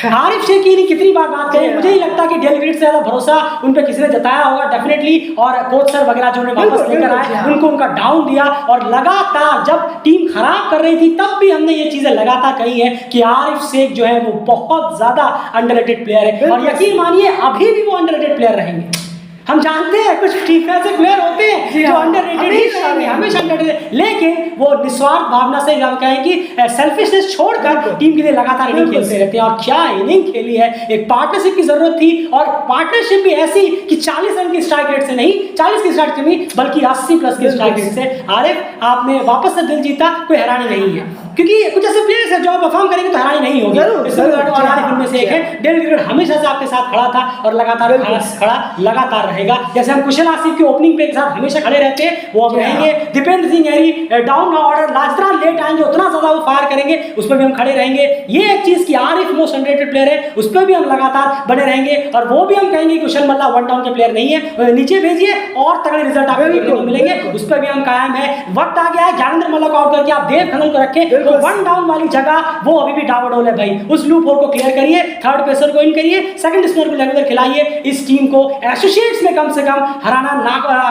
[SPEAKER 1] आरिफ शेख की कितनी बार बात करें, मुझे ही लगता है कि डेल क्रिकेट से ज्यादा भरोसा उन पे किसी ने जताया होगा डेफिनेटली। और कोच सर वगैरह जो उन्हें वापस लेकर आए, उनको उनका डाउन दिया, और लगातार जब टीम खराब कर रही थी तब भी हमने ये चीजें लगातार कही है कि आरिफ शेख जो है वो बहुत ज्यादा अंडररेटेड प्लेयर है। और यकीन मानिए अभी भी वो अंडररेटेड प्लेयर रहेंगे। हम जानते हैं कुछ ठीक ऐसे प्लेयर होते हैं जो अंडररेटेड ही रहेंगे, हमेशा अंडररेटेड, लेकिन वो निस्वार्थ भावना से हम कहें कि सेल्फिशनेस छोड़कर टीम के लिए लगातार इनिंग खेलते रहते हैं। और क्या इनिंग खेली है, एक पार्टनरशिप की जरूरत थी, और पार्टनरशिप भी ऐसी कि 40 रन की स्ट्राइक रेट से नहीं, 40 की स्ट्राइक से नहीं बल्कि 80 प्लस की स्ट्राइक रेट से। आरिफ आपने वापस से दिल जीता, कोई हैरानी नहीं है, क्योंकि कुछ ऐसे प्लेयर्स हैं जो परफॉर्म करेंगे तो हैरानी नहीं होगी। उनमें से एक है। डेल क्रिकेट हमेशा से आपके साथ खड़ा था और लगातार खड़ा लगातार रहेगा। जैसे हम कुशल आसिफ की ओपनिंग पे के साथ हमेशा खड़े रहते हैं, वो अब रहेंगे। दीपेंद्र सिंह एरी डाउन ऑर्डर जितना लेट आएंगे उतना ज्यादा वो फायर करेंगे, उस पर भी हम खड़े रहेंगे। ये एक चीज की आरिफ मोस्ट अंडररेटेड प्लेयर है, उस पर भी हम लगातार बने रहेंगे। और वो भी हम कहेंगे कुशल मल्ला वन डाउन के प्लेयर नहीं है, नीचे भेजिए और तगड़े रिजल्ट आपको देखने को मिलेंगे, उस पर भी हम कायम है। वक्त आ गया है ज्ञानेंद्र मल्ला को आउट करके आप देव खनल को रखें, तो वन डाउन वाली जगह वो अभी भी डावाडोल है भाई। उस लूप होल को क्लियर करिए, थर्ड पेसर को इन करिए, सेकंड स्पिनर को लगातार खिलाइए। इस टीम को एसोसिएट्स में कम से कम हराना ना,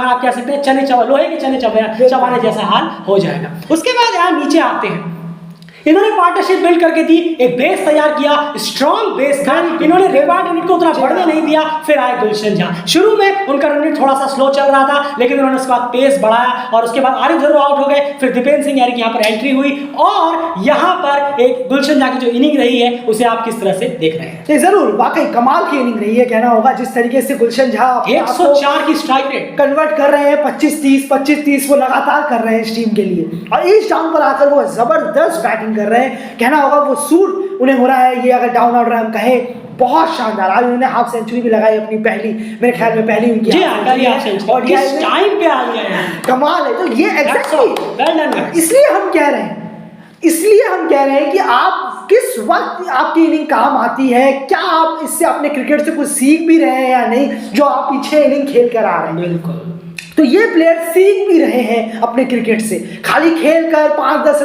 [SPEAKER 1] आप कह सकते हैं चने चबा, लोहे के चने चबाने जैसा हाल हो जाएगा। उसके बाद यहाँ नीचे आते हैं, इन्होंने पार्टनरशिप बिल्ड करके दी, एक बेस तैयार किया, स्ट्रॉन्ग बेस था। इन्होंने रिवार्ड यूनिट को उतना बढ़ने नहीं दिया। फिर आए गुलशन झा, शुरू में उनका रन रेट थोड़ा सा स्लो चल रहा था, लेकिन उन्होंने उसके बाद पेस बढ़ाया, और उसके बाद आरिफ जरूर आउट हो गए। फिर दीपेंद्र सिंह यारी की यहाँ पर एंट्री हुई, और यहाँ पर एक गुलशन झा की जो इनिंग रही है उसे आप किस तरह से देख रहे हैं?
[SPEAKER 2] जरूर वाकई कमाल की इनिंग रही है, कहना होगा। जिस तरीके से गुलशन झा
[SPEAKER 1] 104 की स्ट्राइक रेट
[SPEAKER 2] कन्वर्ट कर रहे हैं, 25-30 वो लगातार कर रहे हैं इस टीम के लिए, और इस डाउन पर आकर वो जबरदस्त बैटिंग कर रहे हैं। कहना होगा वो सूट उन्हें हो रहा है। ये अगर डाउन ऑर्डर हम कहें, बहुत शानदार। आज उन्होंने हाफ सेंचुरी भी लगाई अपनी पहली, मेरे ख्याल में पहली उनकी
[SPEAKER 1] और इस टाइम पे आ गया है,
[SPEAKER 2] कमाल है। तो ये एग्जैक्टली इसलिए हम कह रहे हैं कि आप किस वक्त आपकी इनिंग काम आती है, क्या आप इससे अपने क्रिकेट से कुछ सीख भी रहे हैं या नहीं, जो आप पीछे इनिंग खेल कर आ रहे हैं।
[SPEAKER 1] बिल्कुल,
[SPEAKER 2] तो ये प्लेयर सीख भी रहे हैं अपने क्रिकेट से, खाली खेल कर 5-10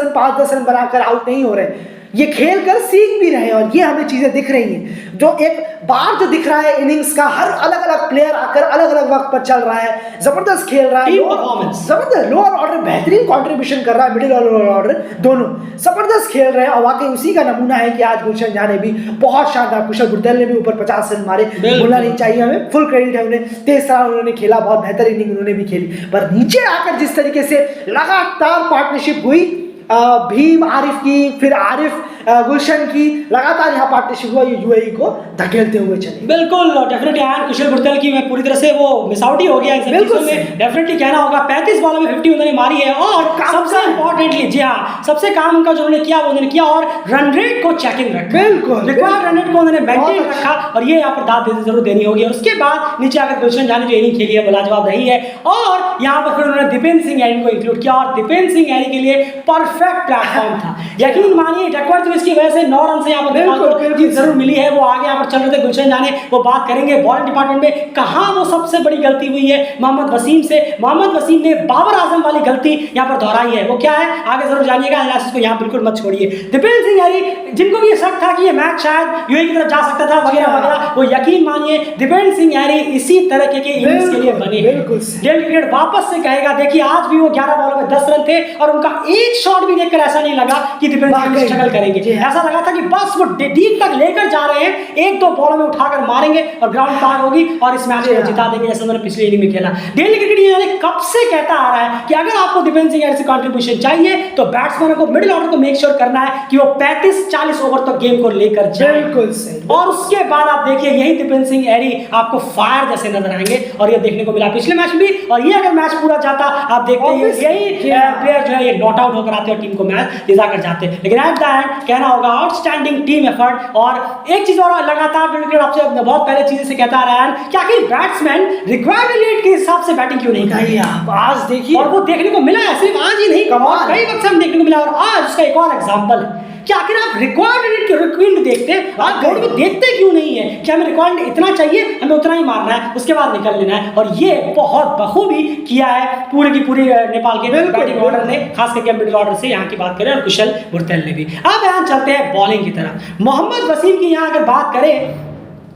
[SPEAKER 2] रन बनाकर आउट नहीं हो रहे, ये खेल कर सीख भी रहे हैं। और ये हमें चीजें दिख रही हैं, जो एक बार जो दिख रहा है इनिंग्स का, हर अलग अलग प्लेयर आकर अलग अलग वक्त पर चल रहा है, जबरदस्त खेल रहा है, जबरदस्त लोअर ऑर्डर बेहतरीन कंट्रीब्यूशन कर रहा है, मिडिल और लोअर ऑर्डर दोनों जबरदस्त खेल रहे हैं। और वाकई उसी का नमूना है कि आज गुलशन झा ने भी बहुत शानदार, कुशल गुर्देल ने भी ऊपर 50 रन मारे, भूलना नहीं चाहिए हमें, फुल क्रेडिट है उन्हें। तेज तरह उन्होंने खेला, बहुत बेहतर इनिंग उन्होंने भी खेली। पर नीचे आकर जिस तरीके से लगातार पार्टनरशिप हुई भीम आरिफ की, फिर आरिफ गुलशन की लगातार यहाँ पार्टनरशिप हुआ, ये यूएई को धकेलते हुए चले।
[SPEAKER 1] बिल्कुल डेफिनेटली आयन कुशल बुर्तल की मैं पूरी तरह से वो मिस आउट ही हो गया इन सब चीजों में। डेफिनेटली कहना होगा 35 बॉलों में 50 उन्होंने मारी है और सबसे इंपॉर्टेंटली जी हाँ सबसे काम उनका जो उन्होंने किया वो उन्होंने किया और रन रेट को चेकिंग रखा।
[SPEAKER 2] बिल्कुल
[SPEAKER 1] रिक्वायर्ड रन रेट को उन्होंने मेंटेन रखा और ये यहाँ पर दाद जरूर देनी होगी। और उसके बाद नीचे आकर गुलशन झा ने जो इनिंग खेली है वो लाजवाब रही है और यहाँ पर फिर उन्होंने दीपेंद्र सिंह ऐरी को इंक्लूड किया और दीपेंद्र सिंह ऐरी के लिए परफेक्ट प्लेटफॉर्म था। यकीन मानिए डकवर्थ इसकी वजह से 9 रन से यहाँ पर जरूर मिली है। वो आगे यहाँ पर चल रहे थे गुलशन झा ने, वो बात करेंगे बॉलिंग डिपार्टमेंट में कहाँ वो सबसे बड़ी गलती हुई है मोहम्मद वसीम से। मोहम्मद वसीम ने बाबर आजम वाली गलती यहाँ पर दोहराई है, वो क्या है आगे जरूर जानिएगा, एनालिसिस को यहाँ बिल्कुल मत छोड़िए। दीपेंद्र सिंह ऐरी जिनको भी ये शक था कि ये मैच शायद यूएई की तरफ जा सकता था वगैरह वगैरह, वो यकीन मानिए दीपेंद्र सिंह ऐरी इसी तरह के इनिंग्स के लिए बने। डेल क्रिकेट वापस से कहेगा देखिए आज भी वो 11 बॉलों में 10 रन थे और उनका एक शॉट भी देखकर ऐसा नहीं लगा कि दीपेंद्र सिंह स्ट्रगल करेंगे। ऐसा लगा था कि बस वो डीप तक लेकर जा रहे हैं, एक दो बॉलों में उठाकर मारेंगे और ग्राउंड पार होगी और इस मैच को जिता देंगे जैसे उन्होंने पिछले इनिंग में खेला। डेली क्रिकेट ये कब से कहता आ रहा है कि अगर आपको दीपेंद्र सिंह ऐरी से कंट्रीब्यूशन चाहिए तो बैट्समैनों को मिडिल ऑर्डर को मेक श्योर करना है कि वो 35-40 ओवर तक गेम को लेकर जाए।
[SPEAKER 2] बिल्कुल सही।
[SPEAKER 1] और उसके बाद आप देखिए यही दीपेंद्र सिंह ऐरी आपको फायर जैसे नजर आएंगे और ये देखने को मिला पिछले मैच भी। और ये अगर मैच पूरा जाता आप देखते हैं यही प्लेयर जो है ये नॉट आउट होकर आते और टीम को मैच जिता कर जाते। लेकिन एट द एंड कहना होगा आउटस्टैंडिंग टीम एफर्ट। और एक चीज और लगातार क्रिकेट आपसे बहुत पहले चीजें से कहता आ रहा है कि आखिर बैट्समैन रिक्वायर्ड रेट के हिसाब से बैटिंग क्यों नहीं
[SPEAKER 2] नहीं आप आज देखिए
[SPEAKER 1] और वो देखने को मिला है, सिर्फ आज ही नहीं कई वक्त से हम देखने को मिला। और आज उसका एक और एग्जांपल है कि आखिर आप रिक्वायर्ड रेट के रिक्वायरमेंट देखते हैं, आप बोर्ड में देखते क्यों नहीं है कि हमें रिक्वायरमेंट इतना चाहिए, हमें उतना ही मारना है, उसके बाद निकल लेना है। और ये बहुत बखूबी किया है पूरी की पूरी नेपाल के बैटिंग ऑर्डर ने, खास करके मिडिल ऑर्डर से यहाँ की बात करें और कुशल बुर्तल ने भी। अब यहाँ चलते हैं बॉलिंग की तरफ। मोहम्मद वसीम की यहाँ अगर बात करें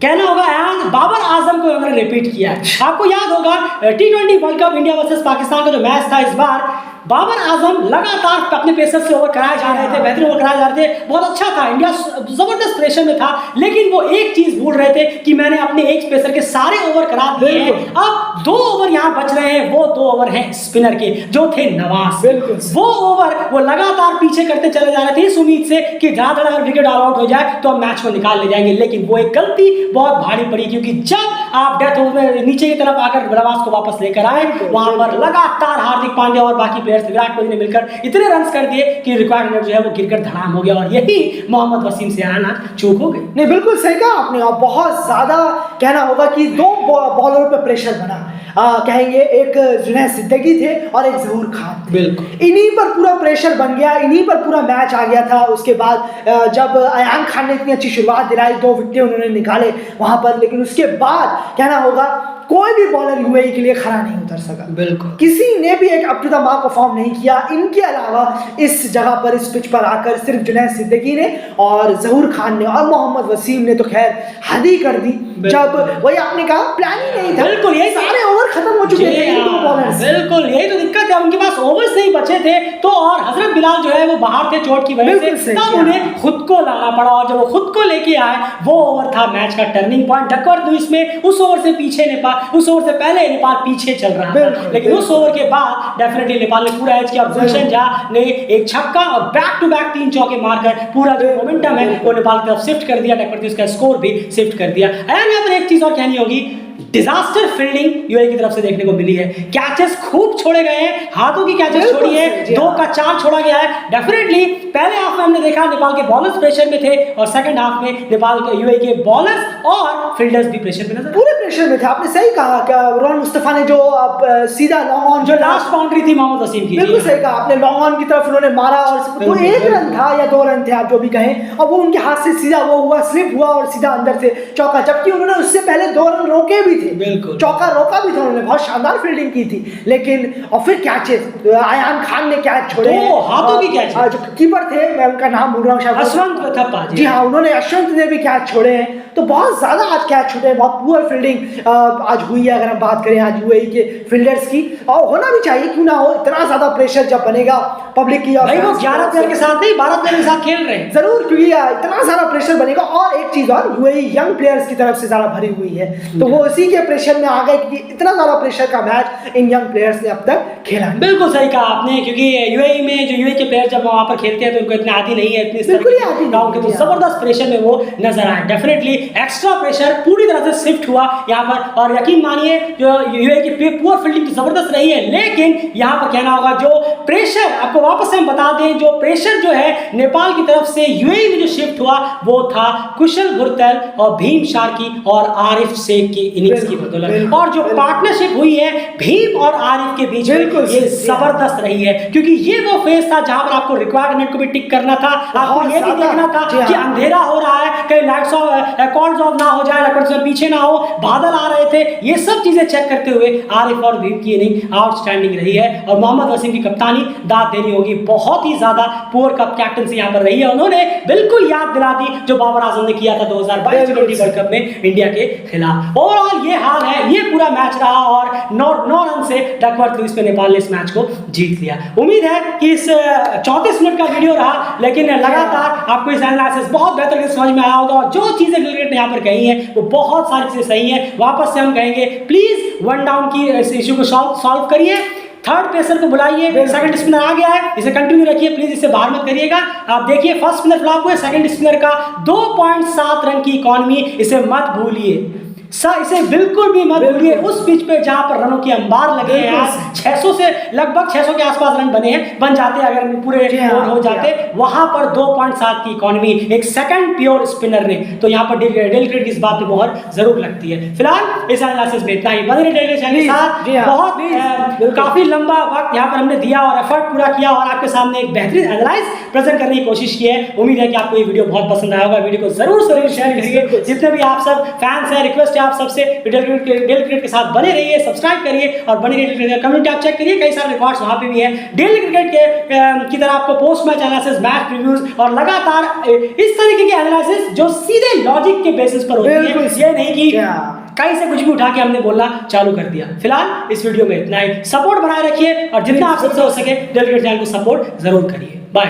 [SPEAKER 1] कहना होगा यार बाबर आजम को उन्होंने रिपीट किया। आपको याद होगा T20 world cup India versus Pakistan का जो मैच था इस बार बाबर आजम लगातार अपने पेसर से ओवर कराए जा रहे थे, बेहतरीन ओवर कराए जा रहे थे, बहुत अच्छा था, इंडिया जबरदस्त प्रेशर में था। लेकिन वो एक चीज भूल रहे थे कि मैंने अपने एक पेसर के सारे ओवर करा दिए हैं, अब 2 ओवर यहाँ बच रहे हैं, वो 2 ओवर हैं स्पिनर के जो थे नवाज। वो ओवर वो लगातार पीछे करते चले जा रहे थे इस उम्मीद से कि ज्यादा अगर विकेट ऑल आउट हो जाए तो हम मैच को निकाल ले जाएंगे। लेकिन वो एक गलती बहुत भारी पड़ी क्योंकि जब आप डेथ ओवर में नीचे की तरफ आकर नवाज को वापस लेकर आए वहां पर लगातार हार्दिक पांड्या और बाकी प्लेयर्स विराट कोहली ने मिलकर इतने रन कर दिए कि रिक्वायर्ड रन जो है वो गिरकर धड़ाम हो गया और यही मोहम्मद वसीम से आना चूक हो गई।
[SPEAKER 2] नहीं बिल्कुल सही कहा आपने और बहुत ज्यादा कहना होगा कि 2 बॉलरों पे प्रेशर बना। कहेंगे एक जुनैद सिद्दीकी थे और एक जहूर खान,
[SPEAKER 1] बिल्कुल
[SPEAKER 2] इन्हीं पर पूरा प्रेशर बन गया, इन्हीं पर पूरा मैच आ गया था। उसके बाद जब अयान खान ने इतनी अच्छी शुरुआत दिलाई, 2 विकेट उन्होंने निकाले वहां पर, लेकिन उसके बाद कहना होगा कोई भी बॉलर यूएई के लिए खड़ा नहीं उतर सका।
[SPEAKER 1] बिल्कुल
[SPEAKER 2] किसी ने भी एक up to the mark perform नहीं किया। इनके अलावा इस जगह पर इस पिच पर आकर सिर्फ जुनैद सिद्दीकी ने और जहूर खान ने और मोहम्मद वसीम ने तो खैर हद ही कर दी। जब वही आपने कहा प्लान ही नहीं था,
[SPEAKER 1] बिल्कुल यही
[SPEAKER 2] सारे ओवर खत्म हो चुके थे इन 2 बॉलर्स।
[SPEAKER 1] बिल्कुल यही तो दिक्कत है, उनके पास ओवर्स नहीं बचे थे तो और हजरत बिलाल जो है वो बाहर थे चोट की वजह से, तब उन्हें खुद को लाना पड़ा और जब वो खुद को लेके आए वो ओवर था मैच का टर्निंग पॉइंट। डकवर्थ लुईस में उस ओवर से पीछे नेपाल, उस ओवर से पहले नेपाल पीछे चल रहा था, लेकिन उस ओवर के बाद डेफिनेटली नेपाल ने पूरा एज किया। गुलशन झा ने एक छक्का और बैक टू बैक 3 चौके मारकर पूरा जो मोमेंटम है वो नेपाल की तरफ शिफ्ट कर दिया। डकवर्थ उसका स्कोर भी शिफ्ट कर दिया। यहाँ पर एक चीज और कहनी होगी, डिजास्टर फील्डिंग यूएई की तरफ से देखने को मिली है। कैचेस खूब छोड़े गए हैं, हाथों की कैचेस छोड़ी है, 2 का 4 छोड़ा गया है। डेफिनेटली पहले हाफ में हमने देखा नेपाल के बॉलर्स प्रेशर में थे और सेकंड हाफ में नेपाल के यूएई के बॉलर्स और फील्डर्स भी प्रेशर में नजर,
[SPEAKER 2] पूरे प्रेशर में थे। आपने सही कहा कि रोहन मुस्तफा ने जो सीधा लॉन्ग ऑन,
[SPEAKER 1] जो लास्ट बाउंड्री थी मोहम्मद वसीम की,
[SPEAKER 2] बिल्कुल सही कहा आपने, लॉन्ग ऑन की तरफ उन्होंने मारा और वो 1 रन था या 2 रन थे आप जो भी कहें, और वो उनके हाथ से सीधा वो हुआ, स्लिप हुआ और सीधा अंदर से चौका, जबकि उन्होंने उससे पहले 2 रन रोके भी थे।
[SPEAKER 1] बिल्कुल
[SPEAKER 2] चौका रोका भी था उन्होंने, बहुत शानदार फील्डिंग की थी। लेकिन और फिर कैचेस, अयान खान ने कैच छोड़े,
[SPEAKER 1] हाथों की कैच,
[SPEAKER 2] जो कीपर थे मैं उनका नाम भूल रहा हूँ,
[SPEAKER 1] अश्वंत थप्पा
[SPEAKER 2] जी हाँ, उन्होंने अश्वंत ने भी कैच छोड़े हैं। तो बहुत ज्यादा आज कैच छूटे, बहुत पुअर फील्डिंग आज हुई है अगर हम बात करें आज यूएई के फील्डर्स की, और होना भी चाहिए, क्यों ना हो, इतना ज्यादा प्रेशर जब बनेगा पब्लिक की।
[SPEAKER 1] भाई वो 11 प्लेयर के साथ नहीं 12 प्लेयर के साथ खेल रहे हैं,
[SPEAKER 2] जरूर, क्योंकि इतना सारा प्रेशर बनेगा। और एक चीज और, यूएई यंग प्लेयर्स की तरफ से ज्यादा भरी हुई है, तो वो इसी उसी के प्रेशर में आ गए कि इतना ज़्यादा प्रेशर का मैच इन यंग प्लेयर्स ने अब तक खेला है।
[SPEAKER 1] बिल्कुल सही कहा आपने, क्योंकि यूएई में जो यूएई के प्लेयर जब वहाँ पर खेलते हैं तो उनको इतने आदी नहीं है, इतनी
[SPEAKER 2] बिल्कुल ही आदी
[SPEAKER 1] गाँव के, तो जबरदस्त प्रेशर में वो नजर आए। डेफिनेटली एक्स्ट्रा प्रेशर पूरी तरह से शिफ्ट हुआ यहाँ पर, और यकीन मानिए जो यूएई की पूअर फील्डिंग तो जबरदस्त रही है, लेकिन यहाँ पर कहना होगा जो प्रेशर, आपको वापस से हम बता दें, जो प्रेशर जो है नेपाल की तरफ से यूएई में जो शिफ्ट हुआ वो था कुशल गुरतल और भीम शार्की और आरिफ शेख की इनिंग्स की बदौलत, और जो पार्टनरशिप हुई है भीम और आरिफ के बीच में ये जबरदस्त रही है, क्योंकि ये वो फेज था जहां पर आपको रिक्वायरमेंट को भी टिक करना था, आपको ये भी देखना था कि अंधेरा हो रहा है, कहीं लाइट्स ऑफ कॉल्स ऑफ ना हो जाए, रिकॉर्ड्स में पीछे ना हो, बादल आ रहे थे, ये सब चीजें चेक करते हुए आरिफ और भीम की इनिंग आउटस्टैंडिंग रही है, और मोहम्मद वसीम की कप्तानी दाद देनी होगी, बहुत ही ज्यादा पुअर कप कैप्टनसी यहाँ पर रही है, उन्होंने बिल्कुल याद दिला दी जो बाबर आजम ने किया था 2022 टी20 वर्ल्ड कप में इंडिया के खिलाफ। ओवरऑल ये हाल है, ये पूरा मैच रहा, और 9 रन से डकवर्थ लुईस पे नेपाल ने इस मैच को जीत लिया। उम्मीद है कि इस 34 मिनट का वीडियो रहा, लेकिन लगातार आपको इस एनालिसिस बहुत बेहतर तरीके से समझ में आया होगा, और जो चीजें क्रिकेट ने यहाँ पर कही हैं वो बहुत सारी चीजें सही हैं। वापस से हम कहेंगे प्लीज वन डाउन की इस इशू को सॉल्व करिए, थर्ड पेसर को बुलाइए, सेकंड स्पिनर आ गया है, इसे कंटिन्यू रखिए प्लीज, इसे बाहर मत करिएगा। आप देखिए फर्स्ट स्पिनर फ्लॉप हुए, सेकंड स्पिनर का 2.7 रन की इकॉनमी, इसे मत भूलिए सर, इसे बिल्कुल भी मत भूलिए। उस पिच पे जहां पर रनों की अंबार लगे हैं, आज 600 से लगभग 600 के आसपास रन बन जाते अगर पूरे ओवर हो जाते, वहां पर 2.7 की इकॉनमी एक सेकंड प्योर स्पिनर ने, तो यहां पर डेल क्रिकेट की इस बात पे मोहर जरूर लगती है। फिलहाल इस एनालिसिस में इतना ही, बने रहिए डेल चैनल के साथ। बहुत काफी लंबा वक्त यहाँ पर हमने दिया और एफर्ट पूरा किया, और आपके सामने एक बेहतरीन एनालाइज प्रेजेंट करने की कोशिश की है। उम्मीद है कि आपको ये वीडियो बहुत पसंद आया होगा, वीडियो को जरूर शेयर करिए, जितने भी आप सब फैंस हैं, रिक्वेस्ट आप सबसे डेल क्रिकेट के साथ बने रहिए, सब्सक्राइब करिए और बने रहिए। कम्युनिटी आप चेक करिए, कई सारे रिकॉर्ड्स वहां पे भी हैं डेल क्रिकेट के की तरह आपको post match analysis, match reviews और लगातार इस तरीके के एनालिसिस जो सीधे लॉजिक के बेसिस पर होती है, ये नहीं कि कहीं से कुछ भी उठा के हमने बोलना चालू कर दिया। फिलहाल इस वीडियो में इतना ही, सपोर्ट बनाए रखिए और जितना आप सबसे हो सके डेल क्रिकेट चैनल को सपोर्ट जरूर करिए। बाय।